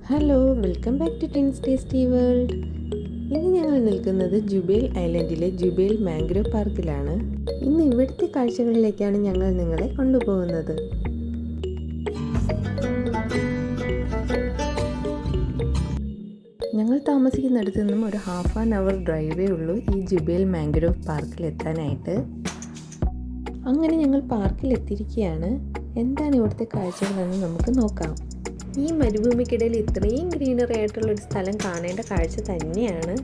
Hello, welcome back to twins tasty world. ഇന്ന് ഞങ്ങൾ നിൽക്കുന്നത് ജുബൈൽ ഐലൻഡിലെ ജുബൈൽ മാംഗ്രോ പാർക്കിലാണ്. ഇന്ന് ഇവിടുത്തെ കാഴ്ചകളിലേക്കാണ് ഞങ്ങൾ നിങ്ങളെ കൊണ്ടുപോകുന്നത്. ഞങ്ങൾ താമസിക്കുന്നിടത്തു നിന്നും ഒരു ഹാഫ് ആൻ അവർ ഡ്രൈവേ ഉള്ളൂ ഈ ജുബൈൽ മാംഗ്രോ പാർക്കിൽ എത്താനായിട്ട്. അങ്ങനെ ഞങ്ങൾ പാർക്കിൽ എത്തിയിരിക്കുകയാണ്. എന്താണ് ഇവിടുത്തെ കാഴ്ചകളെന്ന് നമുക്ക് നോക്കാം. ഈ മരുഭൂമിക്കിടയിൽ ഇത്രയും ഗ്രീനറി ആയിട്ടുള്ളൊരു സ്ഥലം കാണേണ്ട കാഴ്ച തന്നെയാണ്.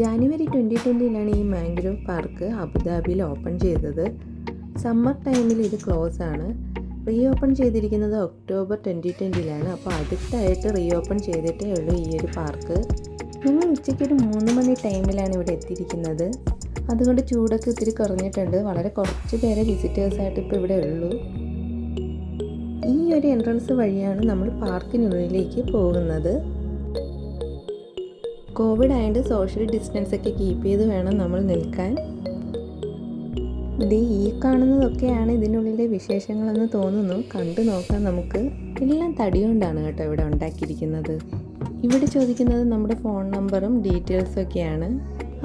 ജാനുവരി 2020 ഈ മാംഗ്രോ പാർക്ക് അബുദാബിയിൽ ഓപ്പൺ ചെയ്തത്. സമ്മർ ടൈമിൽ ഇത് ക്ലോസ് ആണ്. റീ ഓപ്പൺ ചെയ്തിരിക്കുന്നത് ഒക്ടോബർ 2020. അപ്പോൾ അടുത്തായിട്ട് റീ ഓപ്പൺ ചെയ്തിട്ടേ ഉള്ളൂ ഈ ഒരു പാർക്ക്. ഞങ്ങൾ ഉച്ചയ്ക്ക് ഒരു 3 മണി ടൈമിലാണ് ഇവിടെ എത്തിയിരിക്കുന്നത്. അതുകൊണ്ട് ചൂടൊക്കെ ഒത്തിരി കുറഞ്ഞിട്ടുണ്ട്. വളരെ കുറച്ച് പേരെ വിസിറ്റേഴ്സായിട്ട് ഇപ്പോൾ ഇവിടെ ഉള്ളൂ. ഈ ഒരു എൻട്രൻസ് വഴിയാണ് നമ്മൾ പാർക്കിനുള്ളിലേക്ക് പോകുന്നത്. കോവിഡ് ആയതുകൊണ്ട് സോഷ്യൽ ഡിസ്റ്റൻസ് ഒക്കെ കീപ്പ് ചെയ്ത് വേണം നമ്മൾ നിൽക്കാൻ. ഈ കാണുന്നതൊക്കെയാണ് ഇതിനുള്ളിലെ വിശേഷങ്ങളെന്ന് തോന്നുന്നു. കണ്ടു നോക്കാം നമുക്ക്. എല്ലാം തടി കൊണ്ടാണ് കേട്ടോ ഇവിടെ ഉണ്ടാക്കിയിരിക്കുന്നത്. ഇവിടെ ചോദിക്കുന്നത് നമ്മുടെ ഫോൺ നമ്പറും ഡീറ്റെയിൽസും ഒക്കെയാണ്.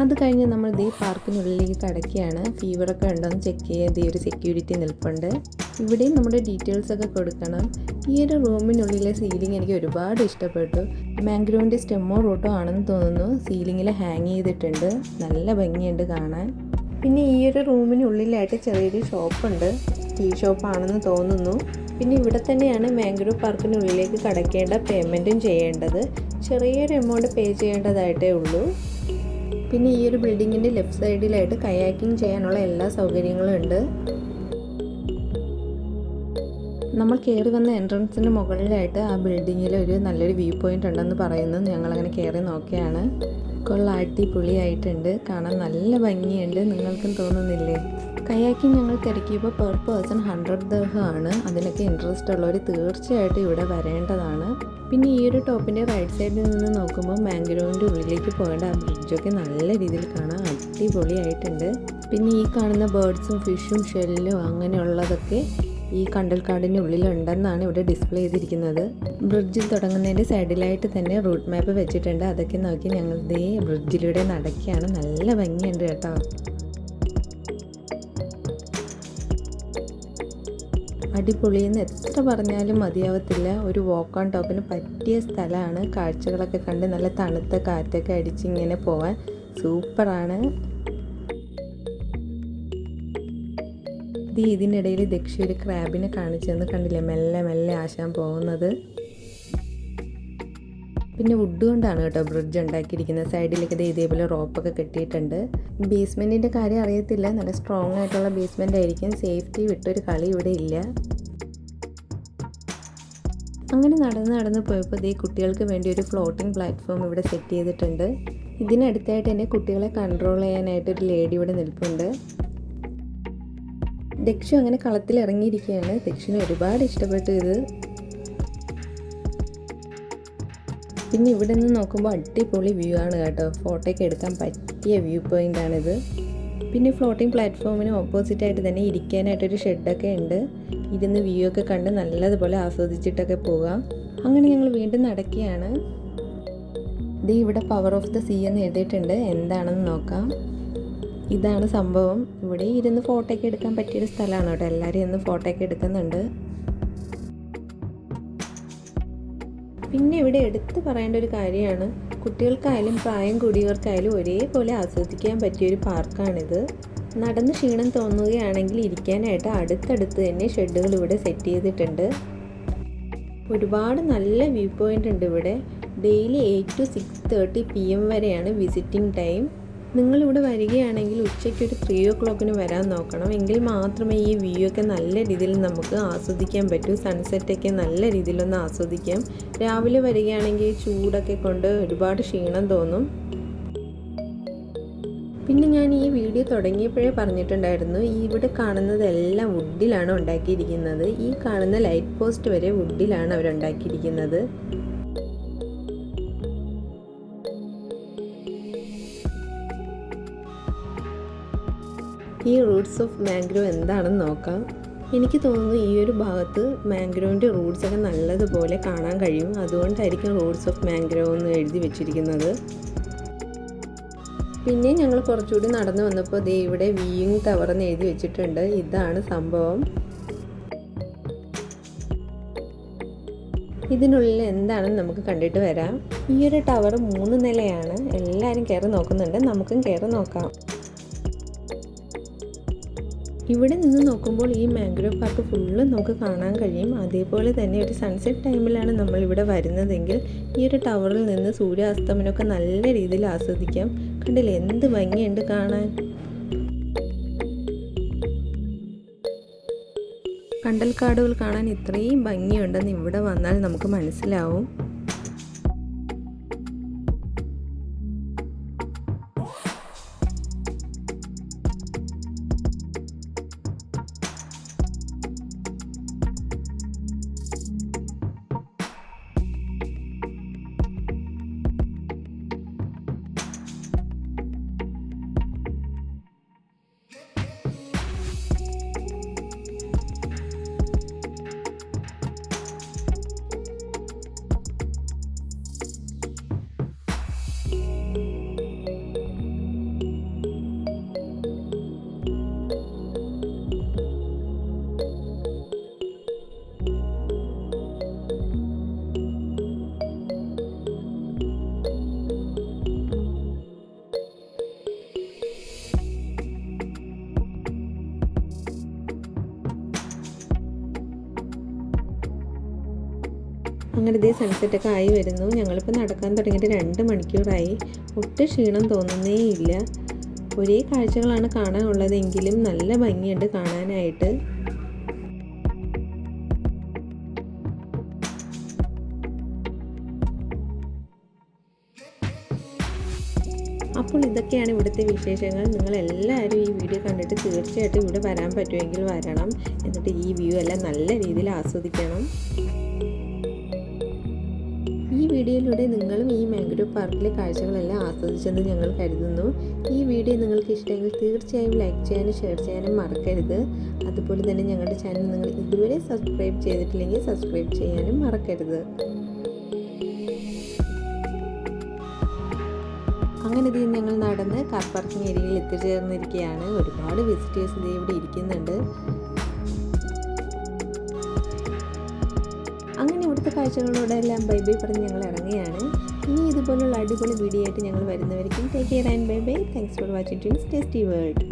അത് കഴിഞ്ഞ് നമ്മൾ പാർക്കിനുള്ളിലേക്ക് കടക്കുകയാണ്. ഫീവറൊക്കെ ഉണ്ടോയെന്ന് ചെക്ക് ചെയ്ത് ഒരു സെക്യൂരിറ്റി നിൽപ്പുണ്ട്. ഇവിടെയും നമ്മുടെ ഡീറ്റെയിൽസൊക്കെ കൊടുക്കണം. ഈ ഒരു റൂമിനുള്ളിലെ സീലിംഗ് എനിക്ക് ഒരുപാട് ഇഷ്ടപ്പെട്ടു. മാംഗ്രോവിൻ്റെ സ്റ്റെമ്മോ റൂട്ടോ ആണെന്ന് തോന്നുന്നു. സീലിങ്ങിൽ ഹാങ് ചെയ്തിട്ടുണ്ട്. നല്ല ഭംഗിയുണ്ട് കാണാൻ. പിന്നെ ഈ ഒരു റൂമിനുള്ളിലായിട്ട് ചെറിയൊരു ഷോപ്പുണ്ട്. ടീ ഷോപ്പാണെന്ന് തോന്നുന്നു. പിന്നെ ഇവിടെ തന്നെയാണ് മാംഗ്രോ പാർക്കിനുള്ളിലേക്ക് കടക്കേണ്ട പേയ്മെൻറ്റും ചെയ്യേണ്ടത്. ചെറിയൊരു എമൗണ്ട് പേ ചെയ്യേണ്ടതായിട്ടേ ഉള്ളൂ. പിന്നെ ഈ ഒരു ബിൽഡിങ്ങിൻ്റെ ലെഫ്റ്റ് സൈഡിലായിട്ട് കയാക്കിംഗ് ചെയ്യാനുള്ള എല്ലാ സൗകര്യങ്ങളും ഉണ്ട്. നമ്മൾ കയറി വന്ന എൻട്രൻസിന് മുകളിലായിട്ട് ആ ബിൽഡിങ്ങിൽ ഒരു നല്ലൊരു വ്യൂ പോയിൻ്റ് ഉണ്ടെന്ന് പറയുന്നു. ഞങ്ങളങ്ങനെ കയറി നോക്കിയാണ്. അടിപൊളിയായിട്ടുണ്ട്. കാണാൻ നല്ല ഭംഗിയുണ്ട്. നിങ്ങൾക്കും തോന്നുന്നില്ലേ? കയാക്കിംഗ് ഞങ്ങൾ തിരക്കിയപ്പോൾ പെർ പേഴ്സൺ 100 ദിർഹം ആണ്. അതിനൊക്കെ ഇൻട്രസ്റ്റ് ഉള്ളവർ തീർച്ചയായിട്ടും ഇവിടെ വരേണ്ടതാണ്. പിന്നെ ഈ ഒരു ടോപ്പിൻ്റെ റൈറ്റ് സൈഡിൽ നിന്ന് നോക്കുമ്പോൾ മാംഗ്രോവിൻ്റെ ഉള്ളിലേക്ക് പോകേണ്ട ആ ബ്രിഡ്ജൊക്കെ നല്ല രീതിയിൽ കാണാൻ അടിപൊളിയായിട്ടുണ്ട്. പിന്നെ ഈ കാണുന്ന ബേർഡ്സും ഫിഷും ഷെല്ലും അങ്ങനെയുള്ളതൊക്കെ ഈ കണ്ടൽക്കാടിൻ്റെ ഉള്ളിലുണ്ടെന്നാണ് ഇവിടെ ഡിസ്പ്ലേ ചെയ്തിരിക്കുന്നത്. ബ്രിഡ്ജിൽ തുടങ്ങുന്നതിൻ്റെ സൈഡിലായിട്ട് തന്നെ റൂട്ട് മാപ്പ് വെച്ചിട്ടുണ്ട്. അതൊക്കെ നോക്കി ഞങ്ങൾ ബ്രിഡ്ജിലൂടെ നടക്കുകയാണ്. നല്ല ഭംഗിയുണ്ട് കേട്ടോ. അടിപൊളിയെന്ന് എത്ര പറഞ്ഞാലും മതിയാവത്തില്ല. ഒരു വാക്ക് ഓൺ ടോപ്പിന് പറ്റിയ സ്ഥലമാണ്. കാഴ്ചകളൊക്കെ കണ്ട് നല്ല തണുത്ത കാറ്റൊക്കെ അടിച്ച് ഇങ്ങനെ പോകാൻ സൂപ്പറാണ്. ഇതിനിടയിൽ ദക്ഷി ഒരു ക്രാബിനെ കാണിച്ചെന്ന് കണ്ടില്ലേ? മെല്ലെ മെല്ലെ ആശാൻ പോകുന്നത്. പിന്നെ വുഡ് കൊണ്ടാണ് കേട്ടോ ബ്രിഡ്ജ് ഉണ്ടാക്കിയിരിക്കുന്നത്. സൈഡിലേക്ക് ഇതേപോലെ റോപ്പൊക്കെ കെട്ടിയിട്ടുണ്ട്. ബേസ്മെൻറ്റിൻ്റെ കാര്യം അറിയത്തില്ല. നല്ല സ്ട്രോങ് ആയിട്ടുള്ള ബേസ്മെൻ്റ് ആയിരിക്കും. സേഫ്റ്റി വിട്ടൊരു കളി ഇവിടെ ഇല്ല. അങ്ങനെ നടന്ന് പോയപ്പോൾ കുട്ടികൾക്ക് വേണ്ടി ഒരു ഫ്ലോട്ടിംഗ് പ്ലാറ്റ്ഫോം ഇവിടെ സെറ്റ് ചെയ്തിട്ടുണ്ട്. ഇതിനടുത്തായിട്ട് തന്നെ കുട്ടികളെ കൺട്രോൾ ചെയ്യാനായിട്ടൊരു ലേഡി ഇവിടെ നിൽപ്പുണ്ട്. ദക്ഷു അങ്ങനെ കളത്തിൽ ഇറങ്ങിയിരിക്കുകയാണ്. ദക്ഷിന് ഒരുപാട് ഇഷ്ടപ്പെട്ടു ഇത്. പിന്നെ ഇവിടെ നിന്ന് നോക്കുമ്പോൾ അടിപൊളി വ്യൂ ആണ് കേട്ടോ. ഫോട്ടോയൊക്കെ എടുക്കാൻ പറ്റിയ വ്യൂ പോയിൻ്റ് ആണിത്. പിന്നെ ഫ്ലോട്ടിംഗ് പ്ലാറ്റ്ഫോമിന് ഓപ്പോസിറ്റായിട്ട് തന്നെ ഇരിക്കാനായിട്ടൊരു ഷെഡൊക്കെ ഉണ്ട്. ഇരുന്ന് വ്യൂ ഒക്കെ കണ്ട് നല്ലതുപോലെ ആസ്വദിച്ചിട്ടൊക്കെ പോകാം. അങ്ങനെ ഞങ്ങൾ വീണ്ടും നടക്കുകയാണ്. ഇവിടെ പവർ ഓഫ് ദ സീ എന്ന് എഴുതിയിട്ടുണ്ട്. എന്താണെന്ന് നോക്കാം. ഇതാണ് സംഭവം. ഇവിടെ ഇരുന്ന് ഫോട്ടോയൊക്കെ എടുക്കാൻ പറ്റിയൊരു സ്ഥലമാണ് കേട്ടോ. എല്ലാവരും ഇന്ന് ഫോട്ടോയൊക്കെ എടുക്കുന്നുണ്ട്. പിന്നെ ഇവിടെ എടുത്തു പറയേണ്ട ഒരു കാര്യമാണ്, കുട്ടികൾക്കായാലും പ്രായം കൂടിയവർക്കായാലും ഒരേപോലെ ആസ്വദിക്കാൻ പറ്റിയൊരു പാർക്കാണിത്. നടന്ന് ക്ഷീണം തോന്നുകയാണെങ്കിൽ ഇരിക്കാനായിട്ട് അടുത്തടുത്ത് തന്നെ ഷെഡുകൾ ഇവിടെ സെറ്റ് ചെയ്തിട്ടുണ്ട്. ഒരുപാട് നല്ല വ്യൂ പോയിൻ്റ് ഉണ്ട് ഇവിടെ. ഡെയിലി 8 to 6:30 PM വരെയാണ് വിസിറ്റിംഗ് ടൈം. നിങ്ങളിവിടെ വരികയാണെങ്കിൽ ഉച്ചയ്ക്കൊരു 3 o'clock വരാൻ നോക്കണം. എങ്കിൽ മാത്രമേ ഈ വ്യൂ ഒക്കെ നല്ല രീതിയിൽ നമുക്ക് ആസ്വദിക്കാൻ പറ്റൂ. സൺസെറ്റൊക്കെ നല്ല രീതിയിലൊന്ന് ആസ്വദിക്കാം. രാവിലെ വരികയാണെങ്കിൽ ചൂടൊക്കെ കൊണ്ട് ഒരുപാട് ക്ഷീണം തോന്നും. പിന്നെ ഞാൻ ഈ വീഡിയോ തുടങ്ങിയപ്പോഴേ പറഞ്ഞിട്ടുണ്ടായിരുന്നു, ഇവിടെ കാണുന്നതെല്ലാം വുഡിലാണ് ഉണ്ടാക്കിയിരിക്കുന്നത്. ഈ കാണുന്ന ലൈറ്റ് പോസ്റ്റ് വരെ വുഡിലാണ് അവരുണ്ടാക്കിയിരിക്കുന്നത്. ഈ റൂട്ട്സ് ഓഫ് മാംഗ്രോ എന്താണെന്ന് നോക്കാം. എനിക്ക് തോന്നുന്നു ഈ ഒരു ഭാഗത്ത് മാംഗ്രോവിൻ്റെ റൂട്ട്സൊക്കെ നല്ലതുപോലെ കാണാൻ കഴിയും. അതുകൊണ്ടായിരിക്കും റൂട്ട്സ് ഓഫ് മാംഗ്രോവ് എന്ന് എഴുതി വെച്ചിരിക്കുന്നത്. പിന്നെ ഞങ്ങൾ കുറച്ചുകൂടി നടന്നു വന്നപ്പോൾ ദേ ഇവിടെ വ്യൂയിങ് ടവർ എന്ന് എഴുതി വെച്ചിട്ടുണ്ട്. ഇതാണ് സംഭവം. ഇതിനുള്ളിൽ എന്താണെന്ന് നമുക്ക് കണ്ടിട്ട് വരാം. ഈ ഒരു ടവർ 3 നിലയാണ്. എല്ലാവരും കയറി നോക്കുന്നുണ്ട്, നമുക്കും കയറി നോക്കാം. ഇവിടെ നിന്ന് നോക്കുമ്പോൾ ഈ മാംഗ്രോവ് പാർക്ക് ഫുള്ള് നമുക്ക് കാണാൻ കഴിയും. അതേപോലെ തന്നെ ഒരു സൺസെറ്റ് ടൈമിലാണ് നമ്മളിവിടെ വരുന്നതെങ്കിൽ ഈ ഒരു ടവറിൽ നിന്ന് സൂര്യാസ്തമനമൊക്കെ നല്ല രീതിയിൽ ആസ്വദിക്കാം. കണ്ടില്ലേ എന്ത് ഭംഗിയുണ്ട് കാണാൻ. കണ്ടൽക്കാടുകൾ കാണാൻ ഇത്രയും ഭംഗിയുണ്ടെന്ന് ഇവിടെ വന്നാൽ നമുക്ക് മനസ്സിലാവും. അങ്ങനെ ഇതേ സൺസെറ്റൊക്കെ ആയി വരുന്നു. ഞങ്ങളിപ്പോൾ നടക്കാൻ തുടങ്ങിയിട്ട് 2 മണിക്കൂറായി. ഒട്ടും ക്ഷീണം തോന്നുന്നേ ഇല്ല. ഒരേ കാഴ്ചകളാണ് കാണാനുള്ളതെങ്കിലും നല്ല ഭംഗിയുണ്ട് കാണാനായിട്ട്. അപ്പോൾ ഇതൊക്കെയാണ് ഇവിടുത്തെ വിശേഷങ്ങൾ. നിങ്ങളെല്ലാവരും ഈ വീഡിയോ കണ്ടിട്ട് തീർച്ചയായിട്ടും ഇവിടെ വരാൻ പറ്റുമെങ്കിൽ വരണം. എന്നിട്ട് ഈ വ്യൂ എല്ലാം നല്ല രീതിയിൽ ആസ്വദിക്കണം. ഈ വീഡിയോയിലൂടെ നിങ്ങളും ഈ മാംഗ്രോവ് പാർക്കിലെ കാഴ്ചകളെല്ലാം ആസ്വദിച്ചെന്ന് ഞങ്ങൾ കരുതുന്നു. ഈ വീഡിയോ നിങ്ങൾക്ക് ഇഷ്ടമെങ്കിൽ തീർച്ചയായും ലൈക്ക് ചെയ്യാനും ഷെയർ ചെയ്യാനും മറക്കരുത്. അതുപോലെ തന്നെ ഞങ്ങളുടെ ചാനൽ നിങ്ങൾ ഇതുവരെ സബ്സ്ക്രൈബ് ചെയ്തിട്ടില്ലെങ്കിൽ സബ്സ്ക്രൈബ് ചെയ്യാനും മറക്കരുത്. അങ്ങനെ ഇത് ഞങ്ങൾ നടന്ന് കാർ പാർക്കിംഗ് ഏരിയയിൽ എത്തിച്ചേർന്നിരിക്കുകയാണ്. ഒരുപാട് വിസിറ്റേഴ്സ് ഇത് ഇവിടെ ഇരിക്കുന്നുണ്ട്. അങ്ങനെ ഇവിടുത്തെ കാഴ്ചകളോടെ എല്ലാം ബൈ ബൈ പറഞ്ഞ് ഞങ്ങൾ ഇറങ്ങുകയാണ്. ഇനി ഇതുപോലുള്ള അടിപൊളി വീഡിയോ ആയിട്ട് ഞങ്ങൾ വരുന്നവരിക്കും take care and bye bye. Thanks for watching twins tasty world.